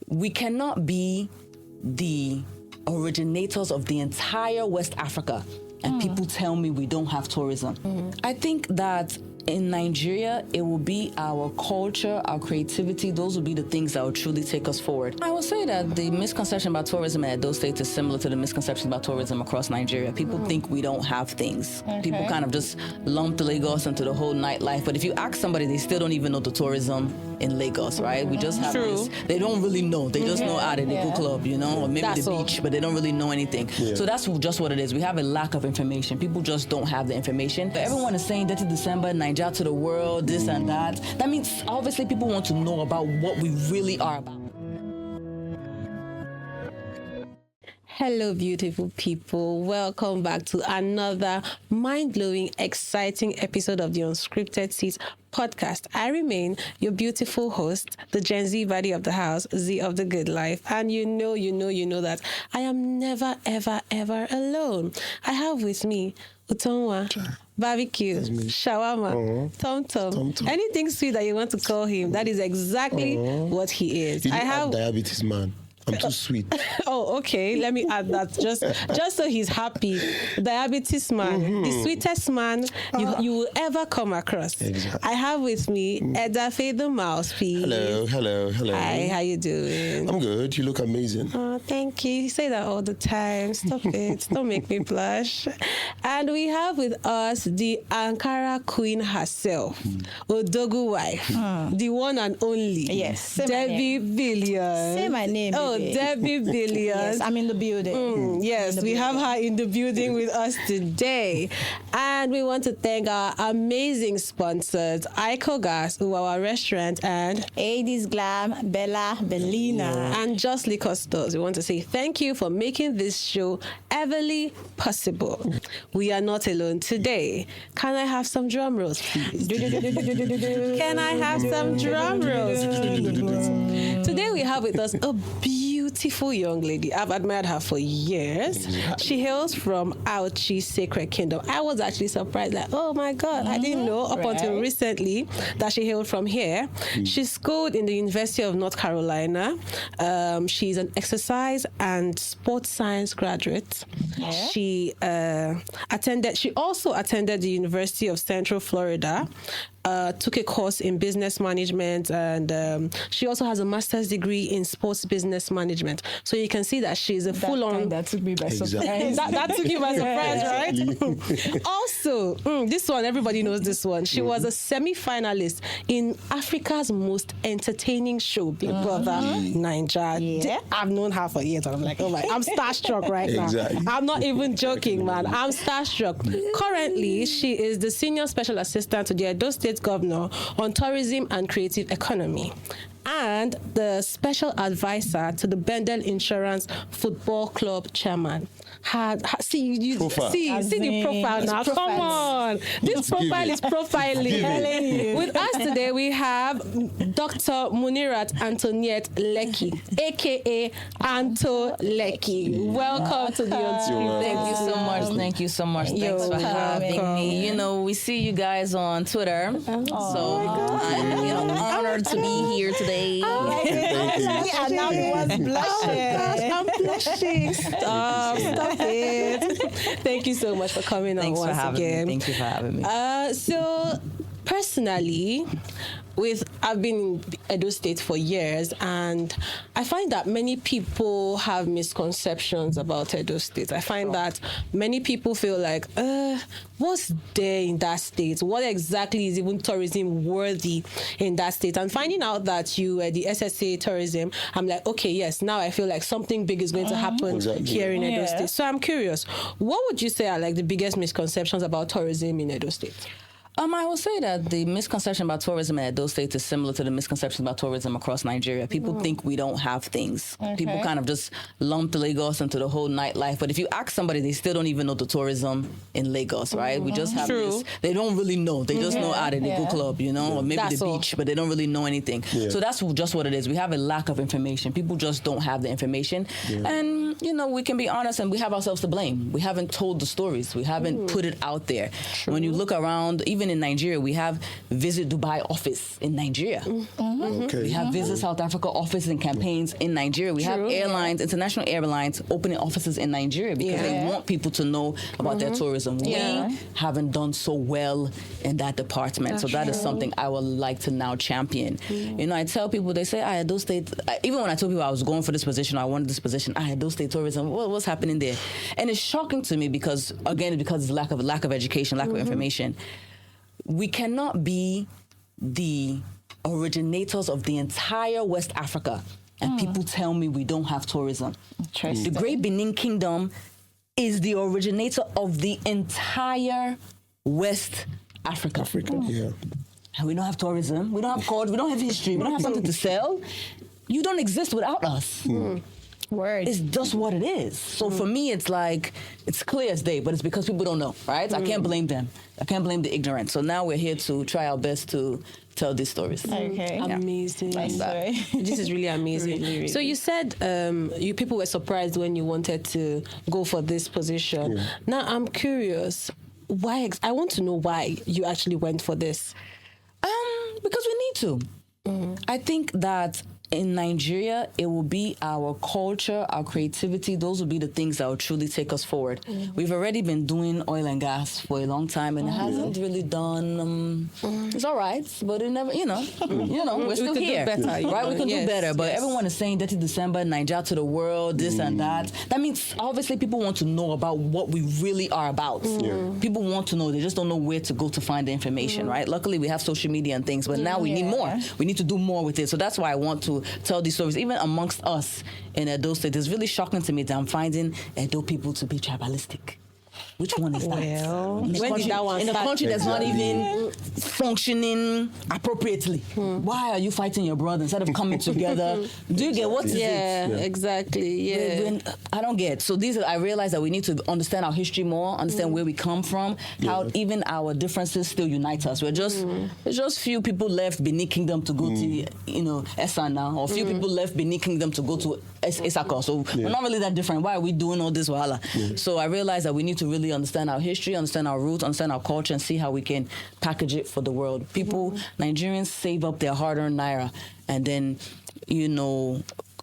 we cannot be the originators of the entire West Africa and people tell me we don't have tourism. I think that in Nigeria, it will be our culture, our creativity. Those will be the things that will truly take us forward. I will say that the misconception about tourism in Edo State is similar to the misconception about tourism across Nigeria. People think we don't have things. People kind of just lump Lagos into the whole nightlife. But if you ask somebody, they still don't even know the tourism in Lagos, right? We just have this. They don't really know. They just know out at the go club, you know, or maybe the beach, but they don't really know anything. So that's just what it is. We have a lack of information. People just don't have the information. But everyone is saying that in December, Nigeria to the world, this and that. That means obviously people want to know about what we really are about. Hello, beautiful people. Welcome back to another mind-blowing, exciting episode of the Unscripted Seat podcast. I remain your beautiful host, the Gen Z body of the house, Z of the good life. And you know that I am never, ever, ever alone. I have with me Utonwa, barbecue, shawarma, tom-tom, anything sweet that you want to call him. That is exactly what he is. I have diabetes, man. I'm too sweet. Oh, okay. Let me add that just so he's happy. Diabetes man, the sweetest man you will ever come across. Exactly. I have with me Edafe the Dmouthpiece. Hello. Hi, how you doing? I'm good. You look amazing. Oh, thank you. You say that all the time. Stop it. Don't make me blush. And we have with us the Ankara queen herself, Odogwu wife, the one and only. Yes. Debby Billions. Say my name. Oh, Debby Billions. Yes, I'm in the building. Yes, we have her in the building with us today. And we want to thank our amazing sponsors, Ico Gas, who are our restaurant, and Aidis Glam, Bella, Bellina. and Just Liquor Stores. We want to say thank you for making this show everly possible. We are not alone today. Can I have some drum rolls, please? Can I have some drum rolls, please? Today we have with us a beautiful young lady. I've admired her for years. She hails from Auchi Sacred Kingdom. I was actually surprised, like, oh my God, I didn't know up until recently that she hailed from here. She schooled in the University of North Carolina. She's an exercise and sports science graduate. She also attended the University of Central Florida. Took a course in business management, and she also has a master's degree in sports business management. So you can see that she's a full-on... That took me by surprise. that took you by surprise, right? Also, this one, everybody knows this one. She was a semi-finalist in Africa's most entertaining show, Big Brother Naija. Yeah. I've known her for years, and I'm like, oh my, I'm starstruck right now. I'm not even joking, man. I'm starstruck. Currently, she is the senior special assistant to the Edo State Governor on tourism and creative economy, and the special advisor to the BENIN Insurance Football Club chairman. See the profile now. Come on, this profile is profiling. With us today, we have Dr. Munirat Antoniette Lekki, aka Anto Lekki. Welcome to the Unscripted. Thank you so much. Thanks for having me. You know, we see you guys on Twitter, so I'm honored to be here today. And now he was blushing. I'm blushing. Stop it. Thank you so much for coming on once again. Thank you for having me. So personally, I've been in Edo State for years, and I find that many people have misconceptions about Edo State. I find that many people feel like, what's there in that state? What exactly is even tourism worthy in that state? And finding out that you were the SSA tourism, I'm like, okay, yes, now I feel like something big is going to happen here in Edo State. So I'm curious, what would you say are like the biggest misconceptions about tourism in Edo State? I will say that the misconception about tourism in Edo State is similar to the misconception about tourism across Nigeria. People think we don't have things. People kind of just lump Lagos into the whole nightlife. But if you ask somebody, they still don't even know the tourism in Lagos, right? We just have this. They don't really know. They just know out at the go club, you know, or maybe the beach, but they don't really know anything. So that's just what it is. We have a lack of information. People just don't have the information. And we can be honest and we have ourselves to blame. We haven't told the stories. We haven't put it out there. True. When you look around, even in Nigeria, we have Visit Dubai office in Nigeria. Okay. We have Visit South Africa office and campaigns in Nigeria. We have airlines, international airlines, opening offices in Nigeria because they want people to know about their tourism. We haven't done so well in that department. So that is something I would like to now champion. I tell people, they say, Edo State, even when I told people I was going for this position, or I wanted this position, Edo State tourism, what's happening there? And it's shocking to me because, again, because it's lack of education, lack of information. We cannot be the originators of the entire West Africa, and people tell me we don't have tourism. The Great Benin Kingdom is the originator of the entire West Africa. Yeah. And we don't have tourism, we don't have culture, we don't have history, we don't have something to sell. You don't exist without us. Word. It's just what it is. So for me, it's like, it's clear as day, but it's because people don't know, right? I can't blame them. I can't blame the ignorant. So now we're here to try our best to tell these stories. Okay. Amazing. Nice story. This is really amazing. Really. So you said you people were surprised when you wanted to go for this position. Yeah. Now I'm curious, why? I want to know why you actually went for this. Because we need to. I think that in Nigeria, it will be our culture, our creativity. Those will be the things that will truly take us forward. We've already been doing oil and gas for a long time, and it hasn't really done. It's all right, but it never. We're still here, do better, right? We could do better, but everyone is saying Dirty December, Nigeria to the world, this and that. That means obviously people want to know about what we really are about. People want to know. They just don't know where to go to find the information, right? Luckily, we have social media and things, but now we need more. We need to do more with it. So that's why I want to tell these stories, even amongst us in Edo State. It's really shocking to me that I'm finding Edo people to be tribalistic. Which one is that? Well, in a country that's not even functioning appropriately. Why are you fighting your brother instead of coming together? Do you get what is it? Yeah, exactly. Yeah. I don't get. So I realize that we need to understand our history more, understand where we come from, how even our differences still unite us. There's just few people left Benin Kingdom to go to, Esa now, or few people left Benin Kingdom to go to Isaka. So we're not really that different. Why are we doing all this wahala? So I realize that we need to really understand our history, understand our roots, understand our culture, and see how we can package it for the world. People, Nigerians save up their hard-earned naira and then,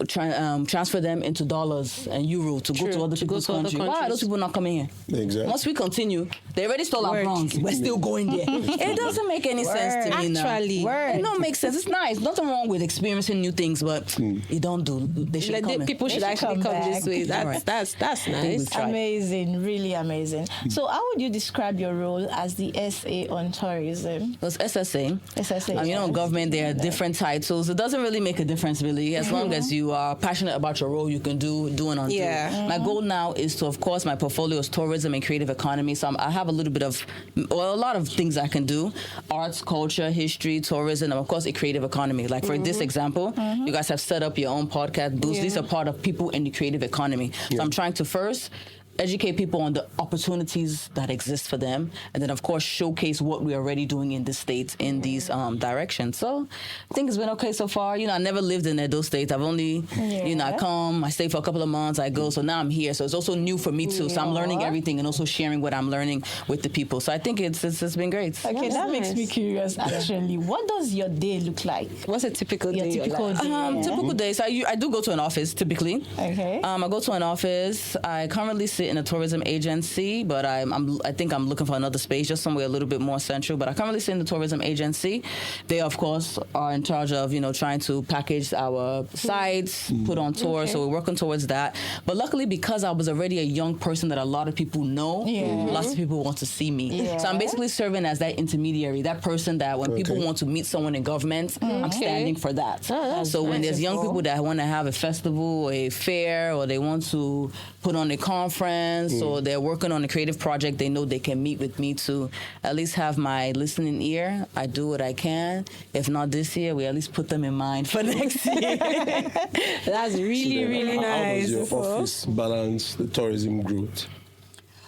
transfer them into dollars and euro to go to other people's countries. Why are those people not coming here? Exactly. Once we continue, they already stole our bronze. We're still going there. It doesn't make any sense to me now. It don't make sense. It's nice. Nothing wrong with experiencing new things, but you don't do. They should come. People should actually come this way. That's nice. Amazing, really amazing. So how would you describe your role as the SA on tourism? It's SSA. SSA. Government, there are different titles. It doesn't really make a difference, really. As long as you are passionate about your role, you can do and undo. My goal now is to, of course, my portfolio is tourism and creative economy. So I have a lot of things I can do: arts, culture, history, tourism, and of course, a creative economy. Like for this example, you guys have set up your own podcast booths. These are part of people in the creative economy. So I'm trying to first educate people on the opportunities that exist for them, and then of course showcase what we're already doing in the States in these directions. So I think it's been okay so far. I never lived in Edo State. I've only, I come, I stay for a couple of months, I go. So now I'm here. So it's also new for me too. So I'm learning everything and also sharing what I'm learning with the people. So I think it's been great. Okay, that makes me curious actually. What does your day look like? What's a typical day? Typical day. So I do go to an office typically. Okay. I go to an office. I currently sit in a tourism agency, but I think I'm looking for another space, just somewhere a little bit more central. But I currently sit in the tourism agency. They, of course, are in charge of, trying to package our sites, put on tours. So we're working towards that. But luckily, because I was already a young person that a lot of people know, lots of people want to see me. So I'm basically serving as that intermediary, that person that when people want to meet someone in government, I'm standing for that. So when there's young people that want to have a festival or a fair, or they want to put on a conference, or they're working on a creative project, they know they can meet with me to at least have my listening ear. I do what I can. If not this year, we at least put them in mind for next year. That's really, really nice. How does your office balance the tourism growth?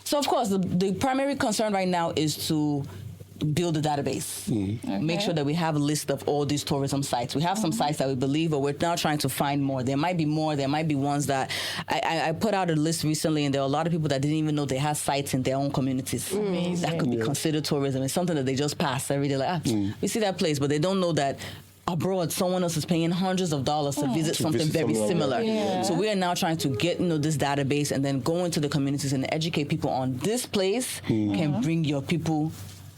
So, of course, the primary concern right now is to build a database. Make sure that we have a list of all these tourism sites. We have some sites that we believe, but we're now trying to find more. There might be more. There might be ones that I put out a list recently, and there are a lot of people that didn't even know they had sites in their own communities that could be considered tourism. It's something that they just pass every day. Like, we see that place, but they don't know that abroad, someone else is paying hundreds of dollars to visit something very similar. So we are now trying to get this database and then go into the communities and educate people on this place can bring your people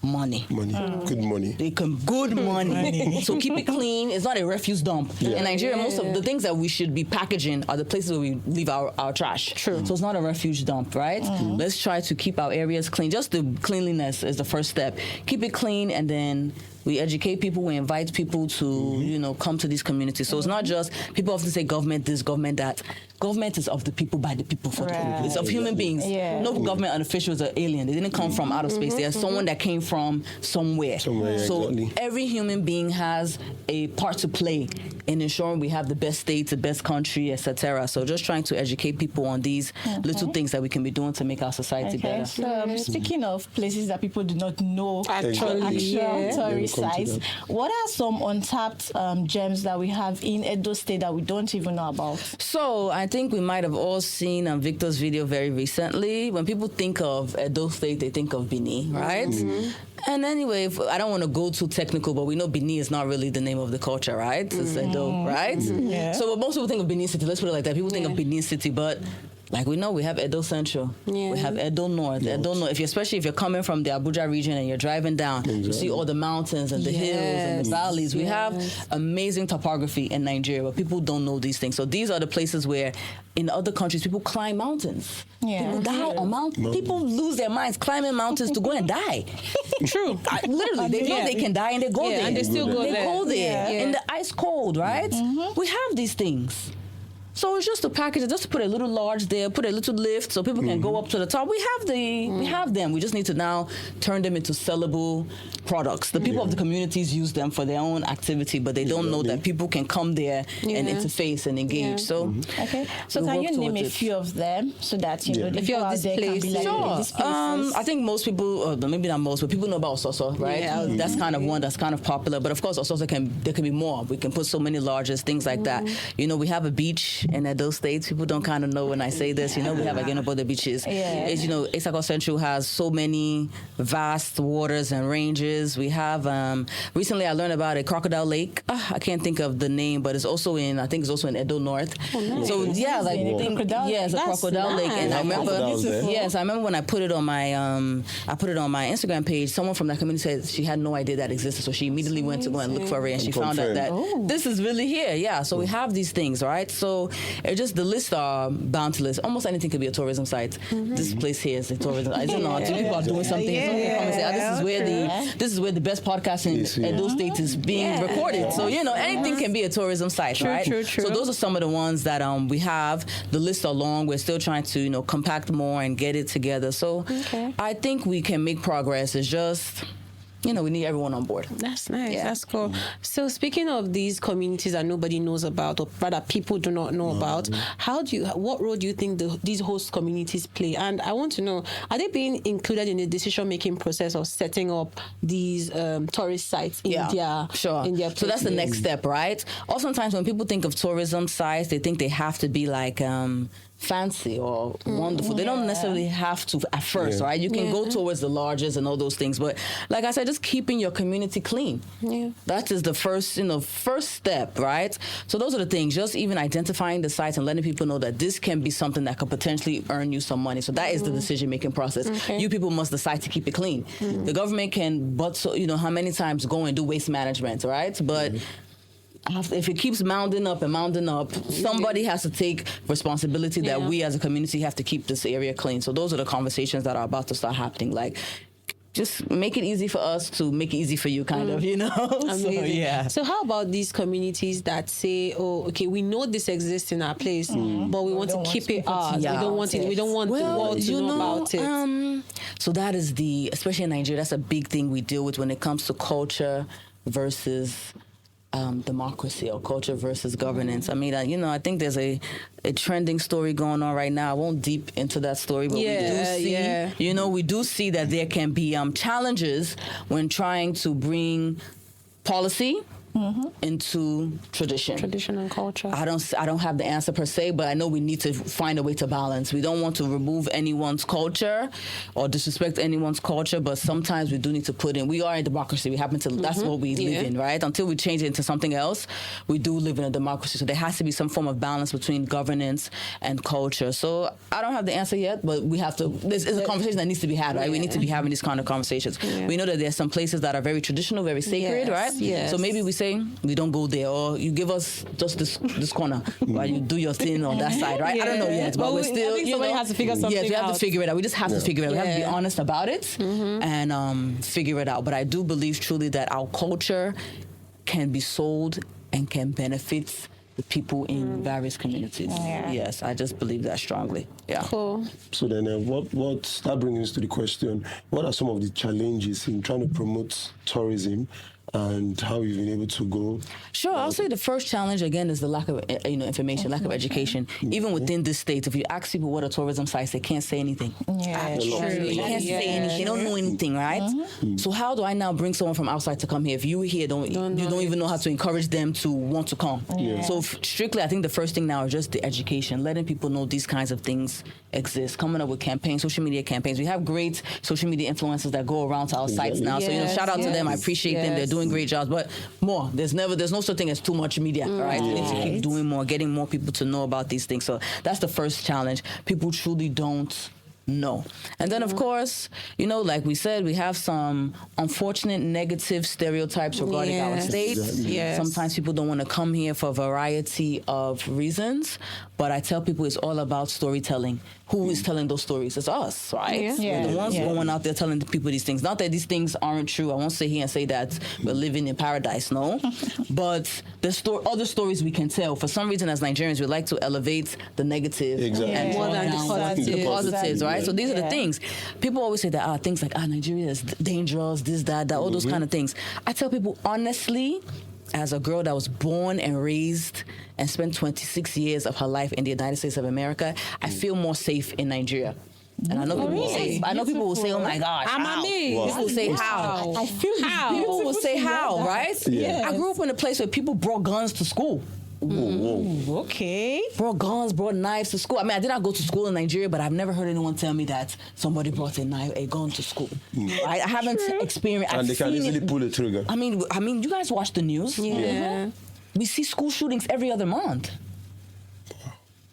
money. Good money. They can good money. So keep it clean. It's not a refuse dump. In Nigeria, most of the things that we should be packaging are the places where we leave our trash. True. So it's not a refuge dump, right? Let's try to keep our areas clean. Just the cleanliness is the first step. Keep it clean, and then we educate people. We invite people to, come to these communities. So it's not just, people often say government this, government that. Government is of the people, by the people, for the people. It's of human beings. No government officials are alien. They didn't come from outer space. They are someone that came from somewhere. So every human being has a part to play in ensuring we have the best state, the best country, etc. So just trying to educate people on these little things that we can be doing to make our society better. So speaking of places that people do not know, Actually, tourist sites, what are some untapped gems that we have in Edo State that we don't even know about? So I think we might have all seen Victor's video very recently. When people think of Edo State, they think of Benin, right? And anyway, I don't want to go too technical, but we know Benin is not really the name of the culture, right? It's Edo, right? So when most people think of Benin City, let's put it like that. People think of Benin City, but like we know, we have Edo Central, we have Edo North, especially if you're coming from the Abuja region and you're driving down, you see all the mountains and the hills and the valleys. We have amazing topography in Nigeria, but people don't know these things. So these are the places where in other countries, people climb mountains. People die on mountains. People lose their minds climbing mountains to go and die. True. Literally, they know they can die and they go there. And they still go there. They go there in the ice cold, right? We have these things. So it's just to package it, just to put a little lodge there, put a little lift so people can go up to the top. We have them. We just need to now turn them into sellable products. The people of the communities use them for their own activity, but they don't know that people can come there and interface and engage. So, so can you name a few of them so that the a few people of out these there can be like, places? these places? I think most people, maybe not most, but people know about Ososo, right? That's kind of one that's kind of popular. But of course, Ososo there can be more. We can put so many lodges, things like that. We have a beach in Edo State. People don't kind of know when I say this. We have again about the beaches. Isako Central has so many vast waters and ranges. We have recently I learned about a crocodile lake. I can't think of the name, but it's also in Edo North. So it's a crocodile lake. And I remember I remember when I put it on my Instagram page, someone from that community said she had no idea that existed. So she immediately went to go and look for it, and she found out that this is really here. So we have these things, right? So the list are boundless. Almost anything could be a tourism site. This place here is a tourism. I don't know. People are doing something. Somebody come and say, this is where the best podcast in Edo State is being recorded. So anything can be a tourism site, right? True. So those are some of the ones that we have. The lists are long. We're still trying to compact more and get it together. So I think we can make progress. It's just we need everyone on board. That's nice. That's cool. So speaking of these communities that nobody knows about, or rather people do not know about, what role do you think these host communities play? And I want to know, are they being included in the decision-making process of setting up these tourist sites in their places? So that's the next step, right? Oftentimes when people think of tourism sites, they think they have to be like fancy or wonderful. They don't necessarily have to at first, right? You can go towards the lodges and all those things, but like I said, just keeping your community clean. That is the first step, right? So those are the things. Just even identifying the sites and letting people know that this can be something that could potentially earn you some money. So that is the decision-making process. You people must decide to keep it clean. The government can, how many times go and do waste management, right? But if it keeps mounding up, somebody has to take responsibility that we as a community have to keep this area clean. So those are the conversations that are about to start happening. Like, just make it easy for us to make it easy for you, kind of, Amazing. So how about these communities that say, we know this exists in our place, but we want to keep it ours. We don't want it. We don't want the world to know about it. So that is especially in Nigeria, that's a big thing we deal with when it comes to culture versus democracy or culture versus governance. I mean, I think there's a trending story going on right now. I won't deep into that story, but we do see that there can be challenges when trying to bring policy into tradition and culture. I don't have the answer per se, but I know we need to find a way to balance. We don't want to remove anyone's culture or disrespect anyone's culture, but sometimes we do need to put in. We are a democracy. We happen to. That's what we live in, right? Until we change it into something else, we do live in a democracy. So there has to be some form of balance between governance and culture. So I don't have the answer yet, but we have to. This is a conversation that needs to be had, right? Yeah. We need to be having these kind of conversations. Yeah. We know that there's some places that are very traditional, very sacred, right? Yes. So maybe we say we don't go there, or you give us just this corner while you do your thing on that side, right? I don't know yet, but we're still. I think somebody has to figure something out. Yes, we have to figure it out. We just have to figure it out. We have to be honest about it and figure it out. But I do believe truly that our culture can be sold and can benefit the people in various communities. Yeah. Yes, I just believe that strongly. Yeah. Cool. So then, what that brings us to the question: what are some of the challenges in trying to promote tourism? And how you've been able to go? Sure, I'll say the first challenge again is the lack of information, lack of education. Even within this state, if you ask people what are tourism sites, they can't say anything. Yeah, true. They can't say anything. They don't know anything, right? So how do I now bring someone from outside to come here? If you here you don't even know how to encourage them to want to come. Yeah. So strictly, I think the first thing now is just the education, letting people know these kinds of things exist. Coming up with campaigns, social media campaigns. We have great social media influencers that go around to our sites now. So shout out to them. I appreciate them. They're doing great jobs, but more. There's no such thing as too much media, right? We need to keep doing more, getting more people to know about these things. So that's the first challenge. People truly don't know. And then, of course, like we said, we have some unfortunate negative stereotypes regarding our state. Yes. Sometimes people don't want to come here for a variety of reasons, but I tell people it's all about storytelling. Who is telling those stories? It's us, right? We're the ones going out there telling the people these things. Not that these things aren't true. I won't sit here and say that we're living in paradise, no. But there's other stories we can tell. For some reason, as Nigerians, we like to elevate the negative and more than the positives, right? So these are the things. People always say that things like Nigeria is dangerous, this, that, all those kind of things. I tell people honestly, as a girl that was born and raised and spent 26 years of her life in the United States of America, I feel more safe in Nigeria. And I know people will say, "Oh my gosh, how?" People will say, "How?" I feel how. People will say, "How?" Right? Yeah. I grew up in a place where people brought guns to school. Whoa. Okay. Brought guns, brought knives to school. I mean, I did not go to school in Nigeria, but I've never heard anyone tell me that somebody brought a gun to school. Right? I haven't experienced. And they can easily pull the trigger. I mean, you guys watch the news. Yeah. We see school shootings every other month.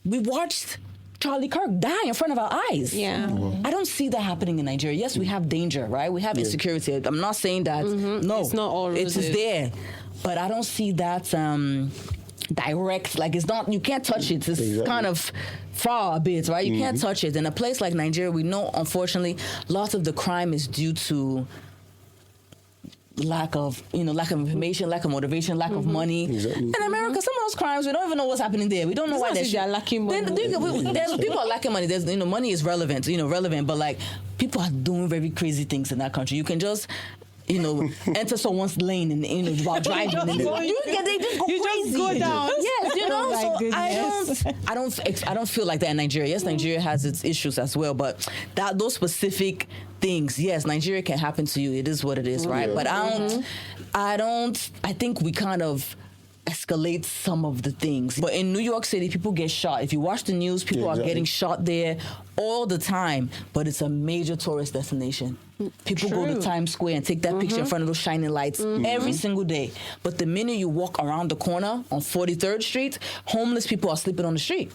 We watched Charlie Kirk die in front of our eyes. Yeah. I don't see that happening in Nigeria. Yes, we have danger, right? We have insecurity. I'm not saying that. No, it's not all roses. It's there, but I don't see that direct. Like it's not. You can't touch it. It's kind of far a bit, right? You can't touch it. In a place like Nigeria, we know, unfortunately, lots of the crime is due to lack of information, lack of motivation, lack of money. Exactly. In America, some of those crimes, we don't even know what's happening there. We don't know why they're lacking money. People are lacking money. There's money is relevant, but like people are doing very crazy things in that country. You can just enter someone's lane and while driving, and they just go crazy. Just go down. Yes, so I don't feel like that in Nigeria. Yes, Nigeria has its issues as well, but those specific things, yes, Nigeria can happen to you. It is what it is, right? But I think we kind of escalate some of the things. But in New York City, people get shot. If you watch the news, people are getting shot there all the time. But it's a major tourist destination. People go to Times Square and take that picture in front of those shining lights every single day. But the minute you walk around the corner on 43rd Street, homeless people are sleeping on the street.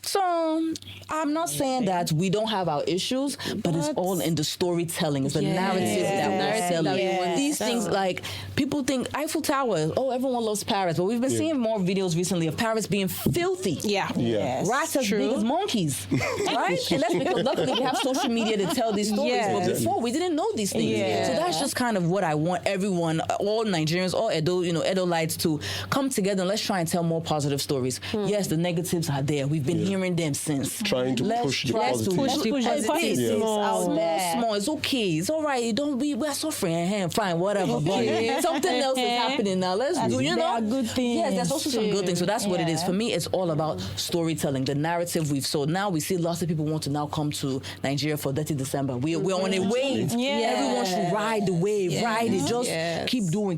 So I'm not saying that we don't have our issues, but it's all in the storytelling. It's the narrative that we're selling. These things, like people think Eiffel Tower, everyone loves Paris, but we've been seeing more videos recently of Paris being filthy. Rats as big as monkeys, right? And that's because luckily we have social media to tell these stories. But before we didn't know these things. So that's just kind of what I want everyone, all Nigerians, all Edolites to come together and let's try and tell more positive stories. Yes, the negatives are there. We've been hearing them since. Trying to push the Let's positive. push the positive. out there. Small. It's okay. It's all right. We're suffering. Fine, whatever. But something else is happening now. Let's do. There are good things. Yes, there's also some good things. So that's what it is. Yeah. For me, it's all about storytelling, the narrative we've sold. Now we see lots of people want to now come to Nigeria for Dirty December. We're on a wave. Yeah. Everyone should ride the wave. Ride it. Just keep doing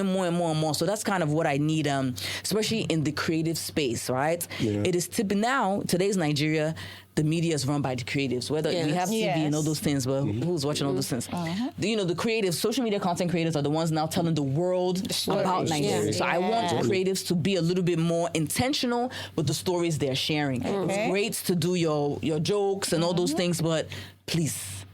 more and more and more. So that's kind of what I need, especially in the creative space, right? Yeah. It is now, today's Nigeria, the media is run by the creatives, whether we have TV and all those things, but who's watching all those things? The creatives, social media content creators are the ones now telling the world about Nigeria. So I want creatives to be a little bit more intentional with the stories they're sharing. It's great to do your jokes and all those things, but please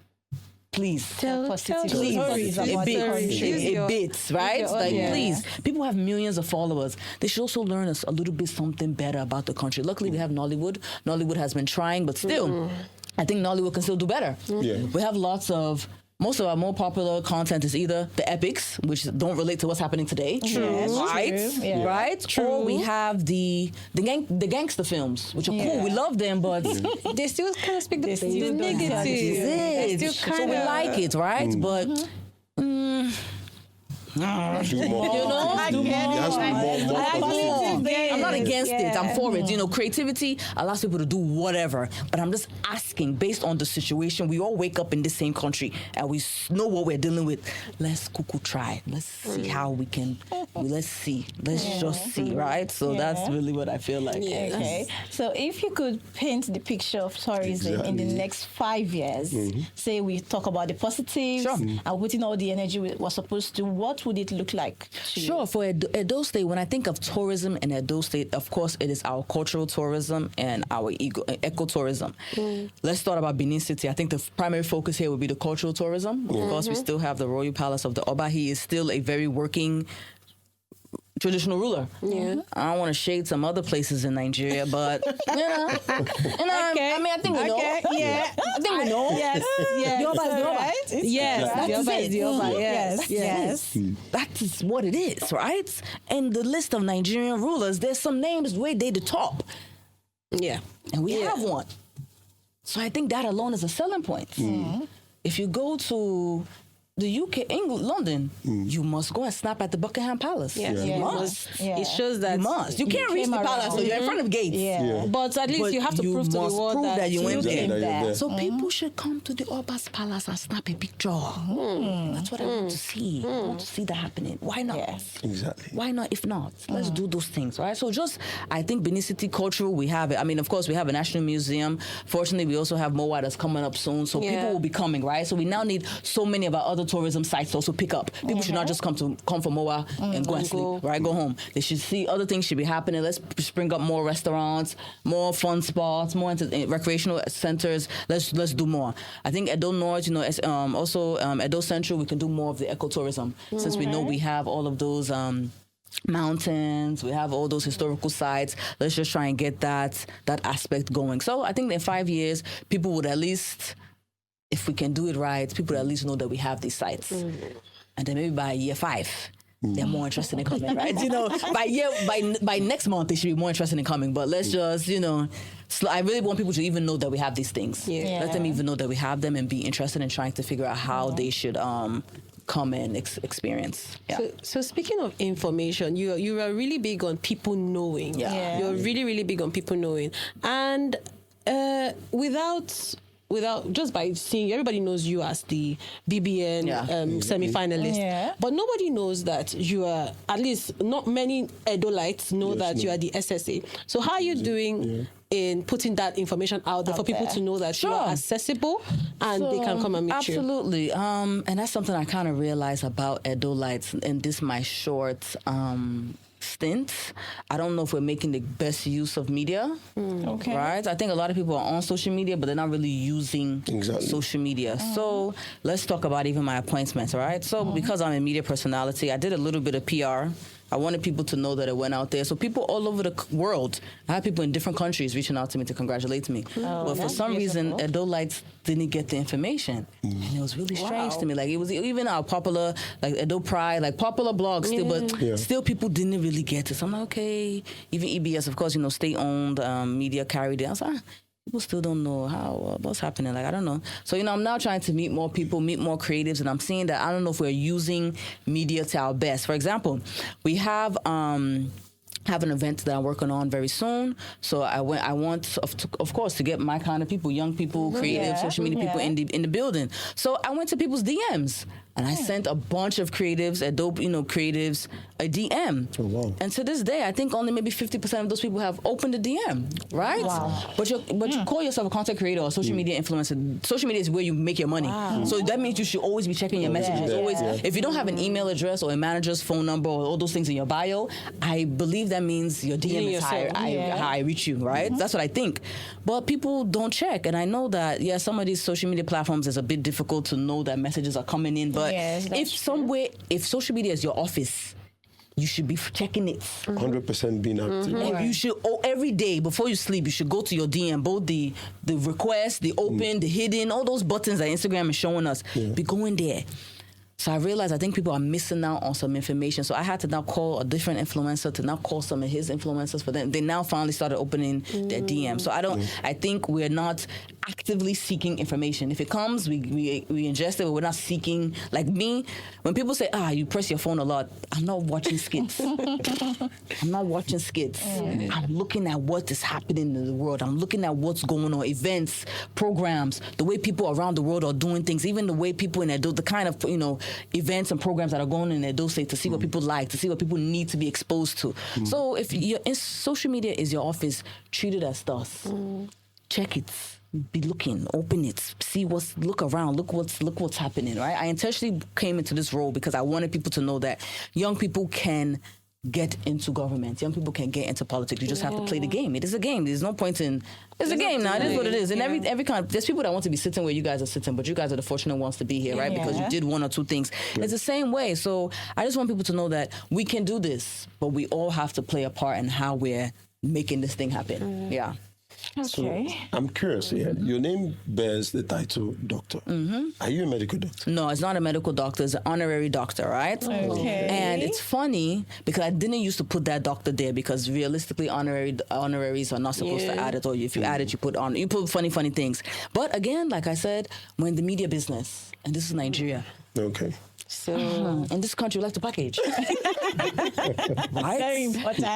Tell stories about the country. A bit, right? Please. People have millions of followers. They should also learn us a little bit something better about the country. Luckily, we have Nollywood. Nollywood has been trying, but still, I think Nollywood can still do better. We have most of our more popular content is either the epics, which don't relate to what's happening today, right? Or we have the gangster films, which are cool. We love them, but they still kind of speak the negative. So we like it, right? But Do more. I'm not against it. I'm for it. Creativity allows people to do whatever. But I'm just asking, based on the situation, we all wake up in the same country and we know what we're dealing with. Let's try. Let's see how we can. Let's see. Let's just see, right? So that's really what I feel like. Okay. So if you could paint the picture of tourism in the next 5 years, say we talk about the positives and putting all the energy we're supposed to, what would it look like to you? For Edo State, when I think of tourism in Edo State, of course, it is our cultural tourism and our ecotourism. Let's start about Benin City. I think the primary focus here would be the cultural tourism. Of course, we still have the Royal Palace of the Oba. He is still a very working traditional ruler. I don't want to shade some other places in Nigeria, but I think we know. I think we know. The Oba is the Oba. The Oba. Yes. That is what it is, right? And the list of Nigerian rulers, there's some names way they the top. And we have one. So I think that alone is a selling point. If you go to the UK, England, London, you must go and snap at the Buckingham Palace. You must. It shows that you must. You can't reach the palace, so you're in front of gates. But at least you have to prove to the world that you went there. So people should come to the Oba's palace and snap a picture. That's what I want to see. I want to see that happening. Why not? Exactly. Why not? If not, let's do those things, right? So I think Benin City cultural, we have it. I mean, of course, we have a national museum. Fortunately, we also have MOA that's coming up soon. So people will be coming, right? So we now need so many of our other tourism sites to also pick up. People should not just come from MOA and go and sleep, right? Go home. They should see other things should be happening. Let's spring up more restaurants, more fun spots, more recreational centers. Let's do more. I think Edo North, also Edo Central, we can do more of the ecotourism since we know we have all of those mountains, we have all those historical sites. Let's just try and get that aspect going. So I think in 5 years, people would at least, if we can do it right, people at least know that we have these sites. And then maybe by year 5, they're more interested in coming, right? By next month, they should be more interested in coming. But let's just, I really want people to even know that we have these things. Let them even know that we have them and be interested in trying to figure out how they should come and experience. So speaking of information, you are really big on people knowing. You're really, really big on people knowing. And without just by seeing, everybody knows you as the BBN semi-finalist, but nobody knows that you are, at least not many Edolites know that you are the SSA. So how are you doing in putting that information out there for people to know that you are accessible and they can come and meet you? Absolutely. And that's something I kind of realized about Edolites in this my short stint. I don't know if we're making the best use of media. Right? I think a lot of people are on social media, but they're not really using social media. So let's talk about even my appointments, right? So because I'm a media personality, I did a little bit of PR. I wanted people to know that it went out there. So people all over the world, I had people in different countries reaching out to me to congratulate me. But for some reason, Edo-lites didn't get the information. And it was really strange to me. Like, it was even our popular, like Edo Pride, like popular blogs still, but still people didn't really get it. So I'm like, okay. Even EBS, of course, state-owned media carried it. I was like, people still don't know what's happening. Like, I don't know. So, I'm now trying to meet more people, meet more creatives, and I'm seeing that I don't know if we're using media to our best. For example, we have an event that I'm working on very soon. So I want, of course, to get my kind of people, young people, creative, social media people in the building. So I went to people's DMs. And I sent a bunch of creatives, creatives, a DM. Oh, wow. And to this day, I think only maybe 50% of those people have opened the DM, right? Wow. But you call yourself a content creator or social media influencer. Social media is where you make your money. Wow. So that means you should always be checking your messages. If you don't have an email address or a manager's phone number or all those things in your bio, I believe that means your DM is how I reach you, right? That's what I think. But people don't check. And I know that, some of these social media platforms is a bit difficult to know that messages are coming in. But if social media is your office, you should be checking it. 100% being active. And you should, every day before you sleep, you should go to your DM, both the request, the open, the hidden, all those buttons that Instagram is showing us. Be going there. So I realized I think people are missing out on some information. So I had to now call a different influencer to now call some of his influencers for them. They now finally started opening their DM. So I think we're not actively seeking information. If it comes, we ingest it, but we're not seeking. Like me, when people say, you press your phone a lot, I'm not watching skits. I'm not watching skits. I'm looking at what is happening in the world. I'm looking at what's going on, events, programs, the way people around the world are doing things, even the way people in Edo, the kind of, events and programs that are going on in Edo State, to see what people like, to see what people need to be exposed to. So if social media is your office, treat it as thus. Check it. Be looking, open it, look around, look what's happening, right? I intentionally came into this role because I wanted people to know that young people can get into government. Young people can get into politics. You just have to play the game. It is a game. There's no point in... It's a game now. It is what it is. And every kind of... There's people that want to be sitting where you guys are sitting, but you guys are the fortunate ones to be here, right? Because you did one or two things. It's the same way. So I just want people to know that we can do this, but we all have to play a part in how we're making this thing happen. Yeah. Okay. So I'm curious here. Your name bears the title doctor. Are you a medical doctor? No, it's not a medical doctor. It's an honorary doctor, right? Okay. And it's funny because I didn't used to put that doctor there because realistically, honoraries are not supposed to add it. Or if you add it, you put funny things. But again, like I said, we're in the media business, and this is Nigeria. Okay. So in this country, we like to package. Right? Very important.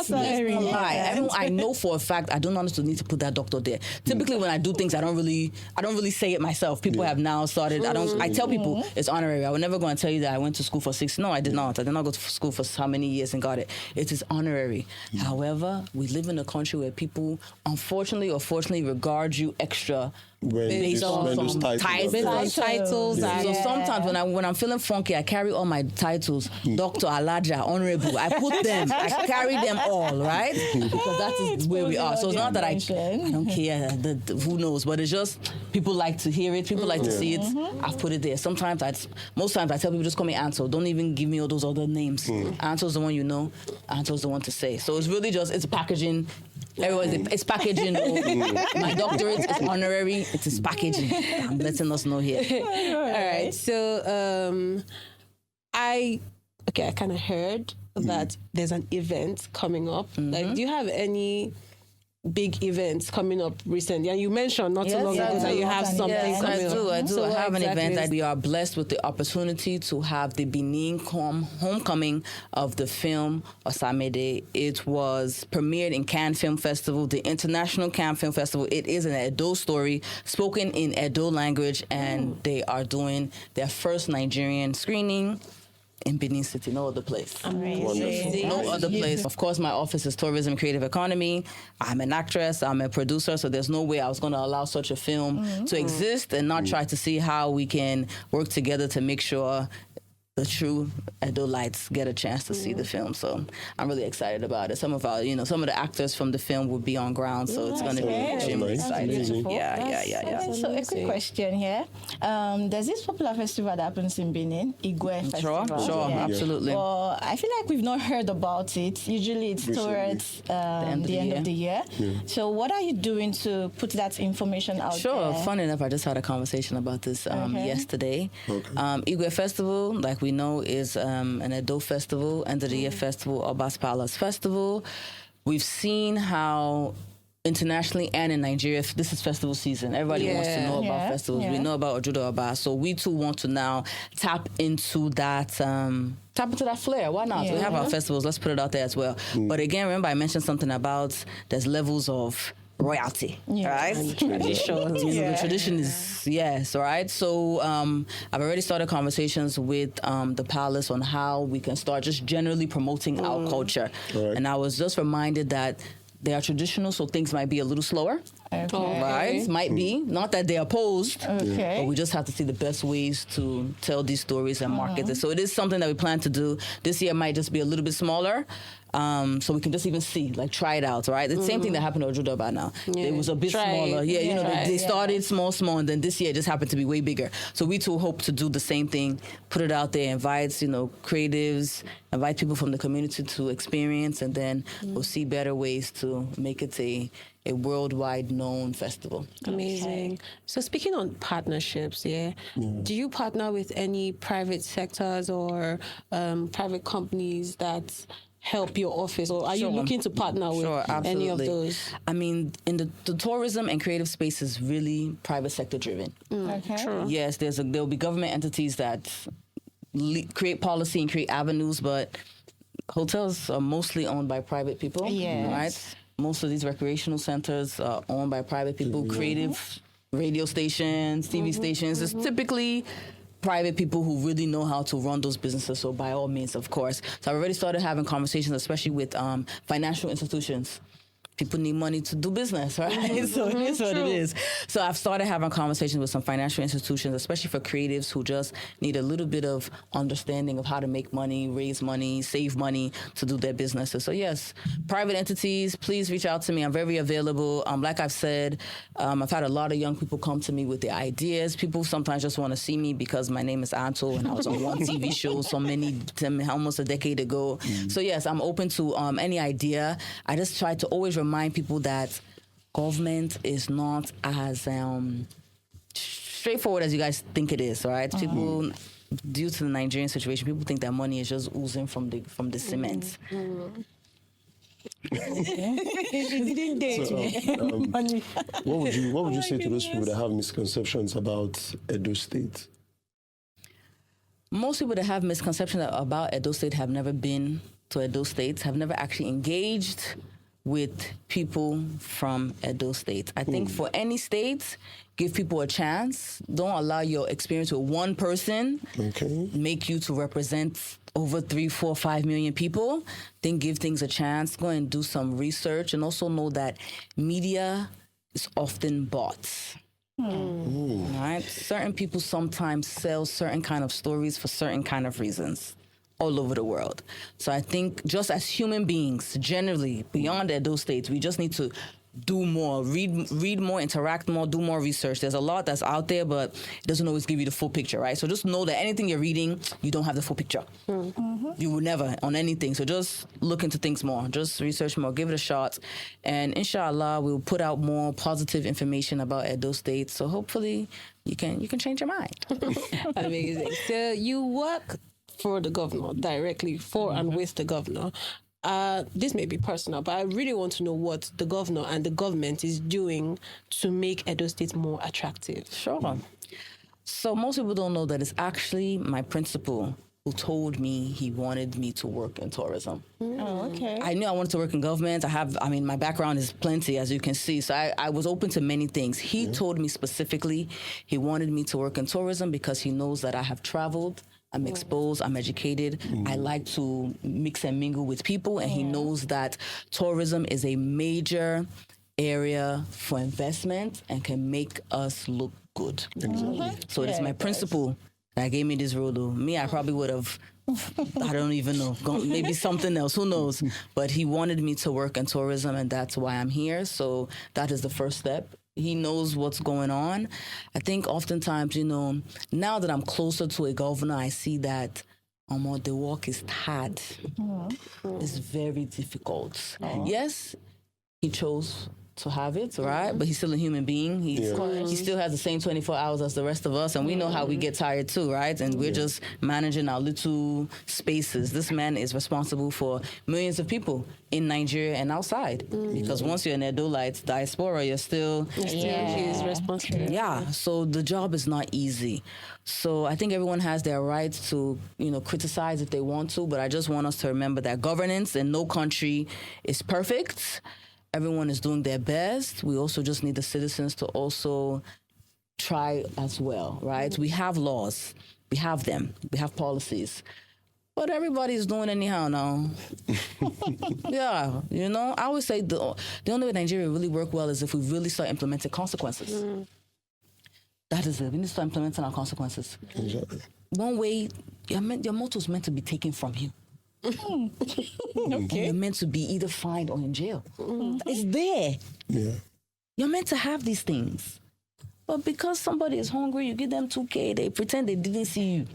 Very important. I know for a fact I don't honestly need to put that doctor there. Typically, when I do things, I don't really say it myself. People have now started. I tell people it's honorary. I would never go and tell you that I went to school for 6. No, I did not. I did not go to school for how many years and got it. It is honorary. However, we live in a country where people, unfortunately or fortunately, regard you extra. Based on some titles. So sometimes when I'm feeling funky, I carry all my titles, Dr. Alaja, Honorable. I put them, I carry them all, right? Because that is where we are. So it's not that I don't care, who knows, but it's just people like to hear it, people like to see it. I've put it there. Most times I tell people just call me Anto. Don't even give me all those other names. Anto's the one you know, Anto's the one to say. So it's really just, it's packaging. It's packaging. My doctorate is honorary. It is packaging. I'm letting us know here. All right. So I kind of heard that there's an event coming up. Like, do you have any big events coming up recently? And you mentioned not too long ago that you have something coming up. I do. So I have an event that we are blessed with the opportunity to have the BENIN homecoming of the film Osamede. It was premiered in Cannes Film Festival, the International Cannes Film Festival. It is an Edo story spoken in Edo language, and they are doing their first Nigerian screening in Benin City, no other place. Amazing. No other place. Of course, my office is tourism, creative economy. I'm an actress, I'm a producer, so there's no way I was going to allow such a film to exist and not try to see how we can work together to make sure the true Edo-lites get a chance to see the film. So I'm really excited about it. Some of the actors from the film will be on ground, so it's going to be extremely exciting. Yeah. So a quick question here. There's this popular festival that happens in Benin, Igwe Festival. Sure, absolutely. Well, I feel like we've not heard about it. Usually it's towards the end of the year. So what are you doing to put that information out there? Sure. Funny enough, I just had a conversation about this yesterday. Igwe Festival, like we know, is an Edo festival, end of the year festival, Obas Palace Festival. We've seen how internationally and in Nigeria, this is festival season. Everybody wants to know about festivals. We know about Ojudo Oba, so we too want to now tap into that flair. Why not? We have our festivals. Let's put it out there as well. But again, remember I mentioned something about there's levels of royalty, right? Tradition. The tradition is right. So I've already started conversations with the palace on how we can start just generally promoting our culture. And I was just reminded that they are traditional, so things might be a little slower. Right? Might be. Not that they're opposed, but we just have to see the best ways to tell these stories and market it. So it is something that we plan to do. This year might just be a little bit smaller. So we can just even see, like, try it out, right? The same thing that happened to Ojudo by now. It was a bit smaller. They started small, and then this year it just happened to be way bigger. So we too hope to do the same thing, put it out there, invite, creatives, invite people from the community to experience, and then we'll see better ways to make it a worldwide known festival. Amazing. So speaking on partnerships, do you partner with any private sectors or private companies that help your office, or are you looking to partner with any of those? I mean, in the tourism and creative space is really private sector driven. True. Yes, there'll be government entities that create policy and create avenues, but hotels are mostly owned by private people, right? Most of these recreational centers are owned by private people. Creative radio stations, TV stations, it's typically private people who really know how to run those businesses. So by all means, of course. So I've already started having conversations, especially with financial institutions. People need money to do business, right? So it is what it is. So I've started having conversations with some financial institutions, especially for creatives who just need a little bit of understanding of how to make money, raise money, save money to do their businesses. So yes, private entities, please reach out to me. I'm very available. Like I've said, I've had a lot of young people come to me with their ideas. People sometimes just want to see me because my name is Anto and I was on one TV show almost a decade ago. So yes, I'm open to any idea. I just try to always remind people that government is not as straightforward as you guys think it is, right? People, due to the Nigerian situation, people think that money is just oozing from the cement. What would you say to those people that have misconceptions about Edo State? Most people that have misconceptions about Edo State have never been to Edo State, have never actually engaged with people from Edo State. I think for any state, give people a chance. Don't allow your experience with one person make you to represent over 3, 4, 5 million people. Then give things a chance. Go and do some research, and also know that media is often bought. Right? Certain people sometimes sell certain kind of stories for certain kind of reasons all over the world. So I think just as human beings, generally, beyond Edo State, we just need to do more, read more, interact more, do more research. There's a lot that's out there, but it doesn't always give you the full picture, right? So just know that anything you're reading, you don't have the full picture. You will never on anything. So just look into things more, just research more, give it a shot. And inshallah, we'll put out more positive information about Edo State. So hopefully you can change your mind. Amazing. So you work for the governor, directly for and with the governor. This may be personal, but I really want to know what the governor and the government is doing to make Edo State more attractive. Sure. So most people don't know that it's actually my principal who told me he wanted me to work in tourism. I knew I wanted to work in government. My background is plenty, as you can see. So I was open to many things. He told me specifically he wanted me to work in tourism because he knows that I have traveled, I'm exposed, I'm educated. I like to mix and mingle with people, and he knows that tourism is a major area for investment and can make us look good. So it is my principal that gave me this role. Though me, I probably would have. I don't even know. Maybe something else. Who knows? But he wanted me to work in tourism, and that's why I'm here. So that is the first step. He knows what's going on. I think oftentimes, now that I'm closer to a governor, I see that the work is hard. It's very difficult. Yes, he chose to have it, right? But he's still a human being. He still has the same 24 hours as the rest of us, and we know how we get tired too, right? And we're just managing our little spaces. This man is responsible for millions of people in Nigeria and outside, because once you're an Edolite diaspora, you're still he's responsible. Yeah, so the job is not easy. So I think everyone has their right to, criticize if they want to, but I just want us to remember that governance in no country is perfect. Everyone is doing their best. We also just need the citizens to also try as well, right? We have laws. We have them. We have policies. But everybody's doing anyhow now. Yeah, I always say the only way Nigeria really work well is if we really start implementing consequences. That is it. We need to start implementing our consequences. Exactly. One way, your motto is meant to be taken from you. Okay. You're meant to be either fined or in jail. It's there. Yeah. You're meant to have these things. But because somebody is hungry, you give them 2K, they pretend they didn't see you.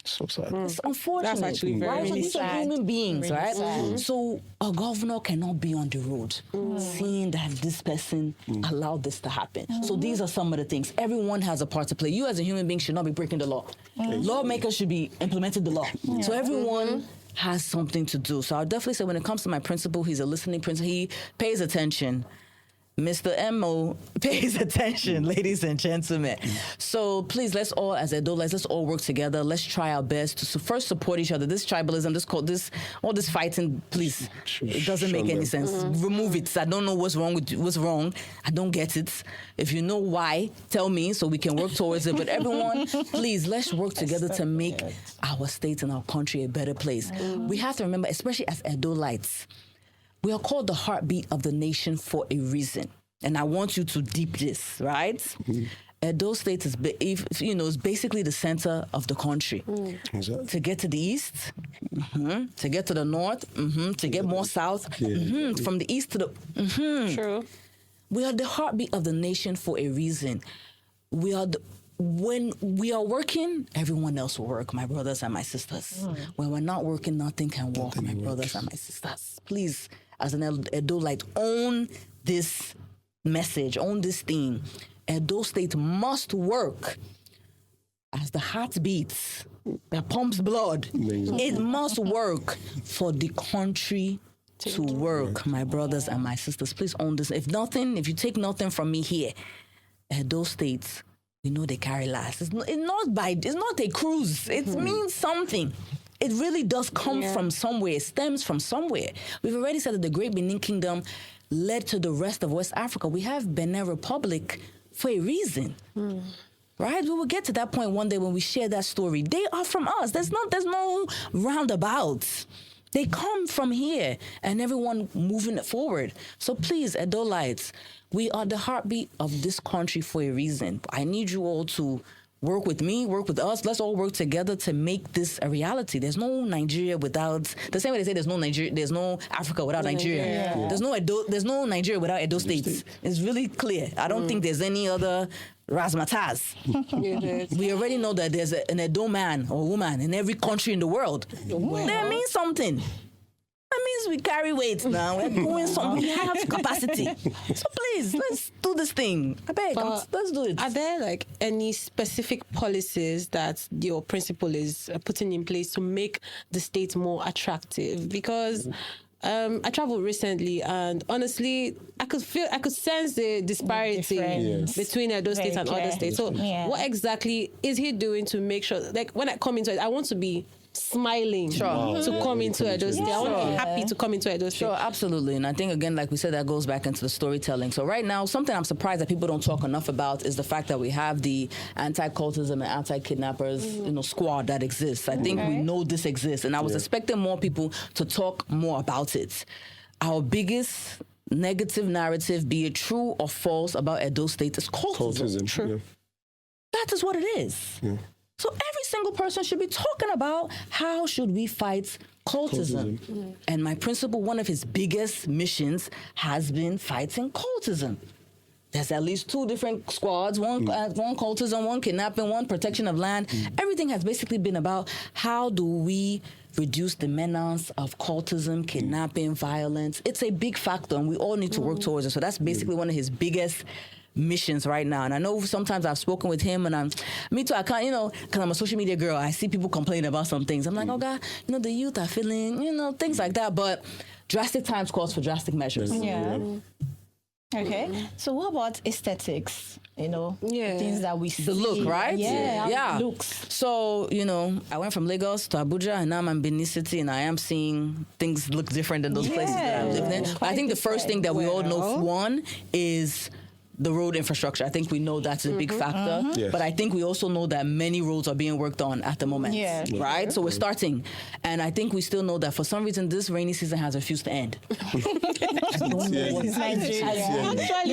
So sad. It's unfortunate. That's actually very right? So these are human beings, Really right? sad. So a governor cannot be on the road seeing that this person allowed this to happen. So these are some of the things. Everyone has a part to play. You as a human being should not be breaking the law. Lawmakers should be implementing the law. So everyone has something to do. So I'll definitely say when it comes to my principal, he's a listening principal. He pays attention. Mr. M.O. pays attention, ladies and gentlemen. So please, let's all, as Edolites, let's all work together. Let's try our best to first support each other. This tribalism, all this fighting, please, it doesn't make any sense. Remove it. I don't know what's wrong. I don't get it. If you know why, tell me so we can work towards it. But everyone, please, let's work together to make our state and our country a better place. We have to remember, especially as Edolites, we are called the heartbeat of the nation for a reason. And I want you to deep this, right? Edo State is, is basically the center of the country. Exactly. To get to the east, to get to the north, to get more south, from the east to the... True. We are the heartbeat of the nation for a reason. When we are working, everyone else will work, my brothers and my sisters. When we're not working, nothing can work, my brothers and my sisters. Please, as an Edolite, own this message, own this theme. Edo State must work as the heart beats, that pumps blood. Amazing. It must work for the country to work, my brothers and my sisters. Please own this. If you take nothing from me here, Edo State, we know they carry last. It's not a cruise. It means something. It really does come from somewhere. It stems from somewhere. We've already said that the Great Benin Kingdom led to the rest of West Africa. We have Benin Republic for a reason. Right? We will get to that point one day when we share that story. They are from us. There's no roundabouts. They come from here, and everyone moving it forward. So please, Edolites, we are the heartbeat of this country for a reason. I need you all to work with me, work with us. Let's all work together to make this a reality. There's no Nigeria without, the same way they say there's no Africa without Nigeria. Yeah. There's no Nigeria without Edo States. It's really clear. I don't think there's any other razzmatazz. We already know that there's an Edo man or woman in every country in the world. That means something. That means we carry weight now. We're doing something. We have capacity. So please, let's do this thing. I beg, let's do it. Are there any specific policies that your principal is putting in place to make the state more attractive? Because I traveled recently, and honestly, I could sense the disparity between Edo State and other states. So, what exactly is he doing to make sure? When I come into it, I want to be smiling to come into Edo State. I want to be happy to come into Edo State. Sure, absolutely. And I think, again, like we said, that goes back into the storytelling. So right now, something I'm surprised that people don't talk enough about is the fact that we have the anti-cultism and anti-kidnappers squad that exists. I think we know this exists. And I was expecting more people to talk more about it. Our biggest negative narrative, be it true or false, about Edo State is cultism. True. That is what it is. So every single person should be talking about how should we fight cultism. And my principal, one of his biggest missions has been fighting cultism. There's at least 2 different squads, one cultism, one kidnapping, one protection of land. Everything has basically been about how do we reduce the menace of cultism, kidnapping, violence. It's a big factor, and we all need to work towards it. So that's basically one of his biggest missions right now. And I know sometimes I've spoken with him, and me too, I can't, because I'm a social media girl, I see people complaining about some things. I'm like, oh God, the youth are feeling, things like that. But drastic times calls for drastic measures. Yeah. Okay. So what about aesthetics? Things that we see. The look, right? Yeah. Looks. So, I went from Lagos to Abuja, and now I'm in Benin City, and I am seeing things look different in those places that I've lived in. But I think the first thing that we all know, one, is the road infrastructure. I think we know that's a big factor. Yes. But I think we also know that many roads are being worked on at the moment. Yeah. Right? So we're starting. And I think we still know that for some reason this rainy season has refused to end. It's Nigeria. Actually,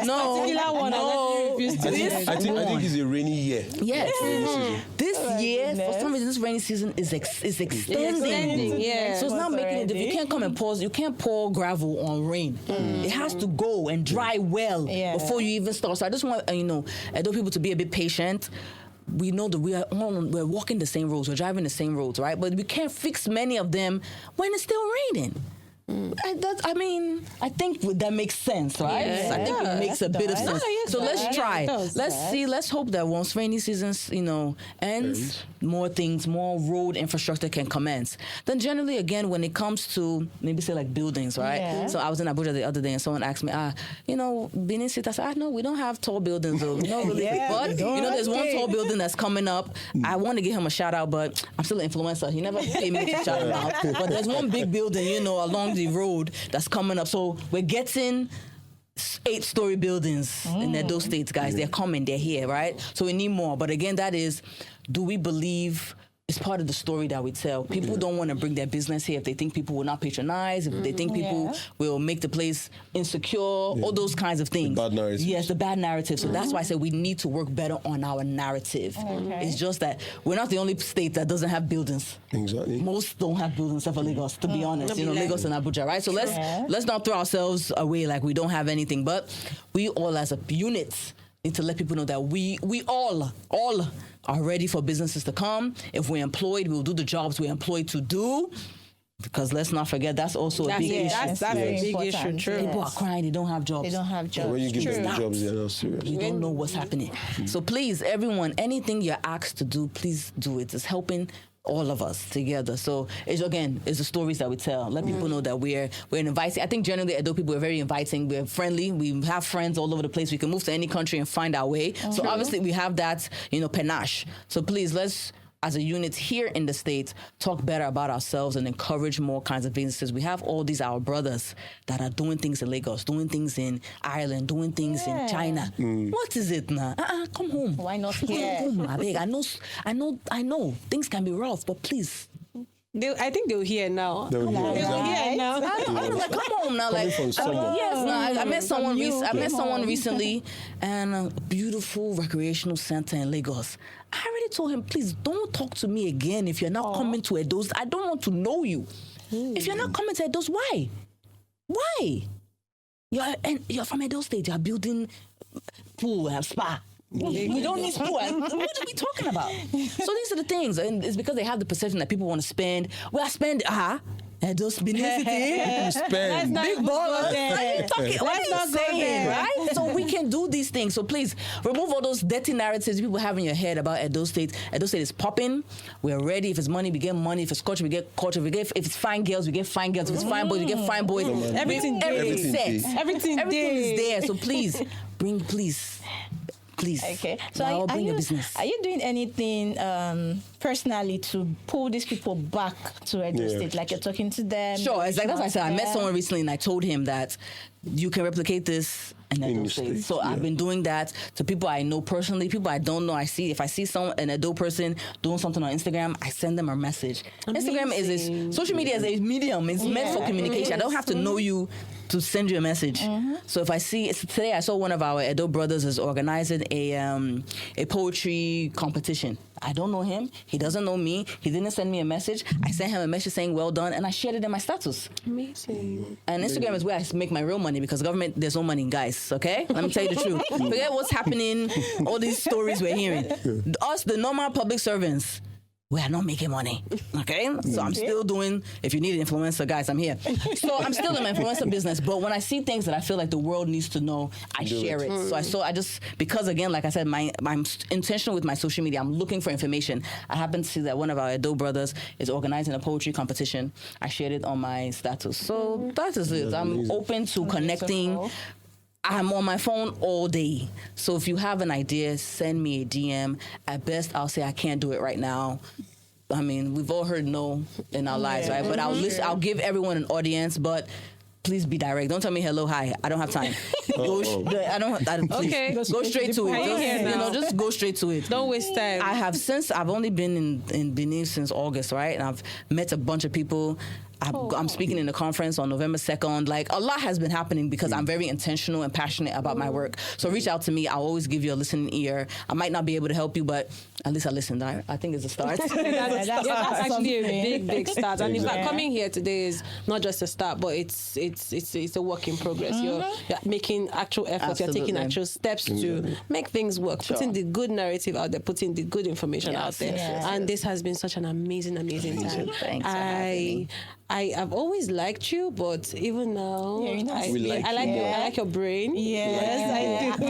No, particular one refused to I think it's a rainy year. Yes. This year, for some reason, this rainy season is extending. Yeah. So it's not making it. You can't come and pause. You can't pour gravel on rain. It has to go and dry well before you even start. So I just want Edo people to be a bit patient. We know that we're walking the same roads, we're driving the same roads, right? But we can't fix many of them when it's still raining. I think that makes sense, right? Yeah. I think it makes a bit of sense. So let's try. Let's see. Let's hope that once rainy seasons, ends, more road infrastructure can commence. Then generally, again, when it comes to maybe say like buildings, right? Yeah. So I was in Abuja the other day, and someone asked me, Benin City. I said, no, we don't have tall buildings, though. No, really. But there's one tall building that's coming up. I want to give him a shout out, but I'm still an influencer. He never paid me to shout him out. But there's one big building, along the road that's coming up. So we're getting 8-story buildings in those states, guys. They're coming, they're here, right? So we need more. But again, that is, do we believe it's part of the story that we tell? People don't want to bring their business here if they think people will not patronize, if they think people will make the place insecure, all those kinds of things. The bad narrative. Yes, the bad narrative. So that's why I said we need to work better on our narrative. Okay. It's just that we're not the only state that doesn't have buildings. Exactly. Most don't have buildings except for Lagos, to be honest. Lagos and Abuja, right? So let's not throw ourselves away like we don't have anything. But we all as a unit need to let people know that we all are ready for businesses to come. If we're employed, we'll do the jobs we're employed to do. Because let's not forget, that's also a big issue. That's a big issue, true. People are crying, they don't have jobs. They don't have jobs. When you give them the jobs, they're not serious. We don't know what's happening. So please, everyone, anything you're asked to do, please do it. It's helping all of us together. So it's the stories that we tell. Let people know that we're inviting. I think generally Edo people are very inviting. We're friendly. We have friends all over the place. We can move to any country and find our way. So obviously we have that, panache. So please, let's, as a unit here in the States, talk better about ourselves and encourage more kinds of businesses. We have all these our brothers that are doing things in Lagos, doing things in Ireland, doing things in China. What is it now? Come home. Why not here? Come home, I beg. I know. Things can be rough, but please. I think they'll hear now. They'll hear, exactly. Yeah, now. I'm like, come home now. Coming Like, from someone. I met someone. I met someone recently, and a beautiful recreational center in Lagos. I already told him, please don't talk to me again if you're not coming to Edo's. I don't want to know you. If you're not coming to Edo's, why? Why? You're from Edo State. You're building pool and spa. We don't need pool. What are we talking about? So these are the things, and it's because they have the perception that people want to spend. Well, I spend. Edo's Benin City. Spend. Big ballers. What are you saying, right? So we can do these things. So please remove all those dirty narratives people have in your head about Edo State. Edo State is popping. We're ready. If it's money, we get money. If it's culture, we get culture. If it's fine girls, we get fine girls. If it's fine boys, we get fine boys. Everything set. Everything is there. So please please. Okay. So are you doing anything personally to pull these people back to Edo State? Like you're talking to them? Sure. It's like that's what I said. I met someone recently and I told him that you can replicate this in Edo State. So I've been doing that to people I know personally, people I don't know. If I see an Edo person doing something on Instagram, I send them a message. Amazing. Instagram is social media is a medium. It's meant for communication. I don't have to know you to send you a message. So if I see today, I saw one of our Edo brothers is organizing a poetry competition. I don't know him. He doesn't know me. He didn't send me a message. I sent him a message saying well done, and I shared it in my status. Amazing. And Instagram is where I make my real money, because government, there's no money, guys, okay? Let me tell you the truth. Forget what's happening, all these stories we're hearing. Us, the normal public servants, we are not making money, okay? So I'm still doing, if you need an influencer, guys, I'm here. So I'm still in my influencer business, but when I see things that I feel like the world needs to know, I share it. So I just, because again, like I said, I'm intentional with my social media. I'm looking for information. I happen to see that one of our Edo brothers is organizing a poetry competition. I shared it on my status. So that is it. I'm open to connecting. I'm on my phone all day. So if you have an idea, send me a DM. At best, I'll say I can't do it right now. I mean, we've all heard no in our lives, right? But I'll listen. I'll give everyone an audience, but please be direct. Don't tell me hello, hi. I don't have time. Please. Okay. Go straight to it. Just go straight to it. Don't waste time. I've only been in Benin since August, right? And I've met a bunch of people. I'm speaking in a conference on November 2nd. Like, a lot has been happening because I'm very intentional and passionate about my work. So reach out to me. I'll always give you a listening ear. I might not be able to help you, but at least I listened. I think it's a start. That's actually a big start. And in fact, coming here today is not just a start, but it's a work in progress. You're making actual efforts. You're taking actual steps to make things work. Putting the good narrative out there, putting the good information out there. And this has been such an amazing time. Thanks. I've always liked you, but even now, I like your brain. Yes, I do.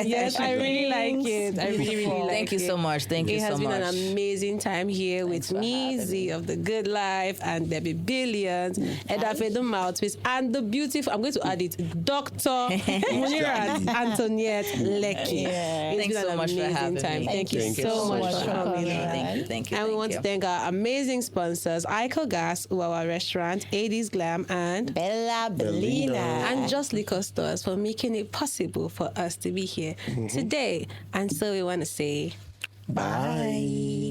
Yes, I really like it. I really like it. Thank you so much. Thank you so much. It has been an amazing time here with me, Z of The Good Life, and Debby Billions, Edafe Dmouthpiece, and the beautiful, I'm going to add it, Dr. Munirat Antoniette Lecky. Thanks so much for having me. Thank you so much for coming. Thank you. And we want to thank our amazing sponsors, Ico Gas, Uwawa Restaurant, 80s Glam, and Bella Bellina. And Just Liquor Stores for making it possible for us to be here today. And so we want to say bye.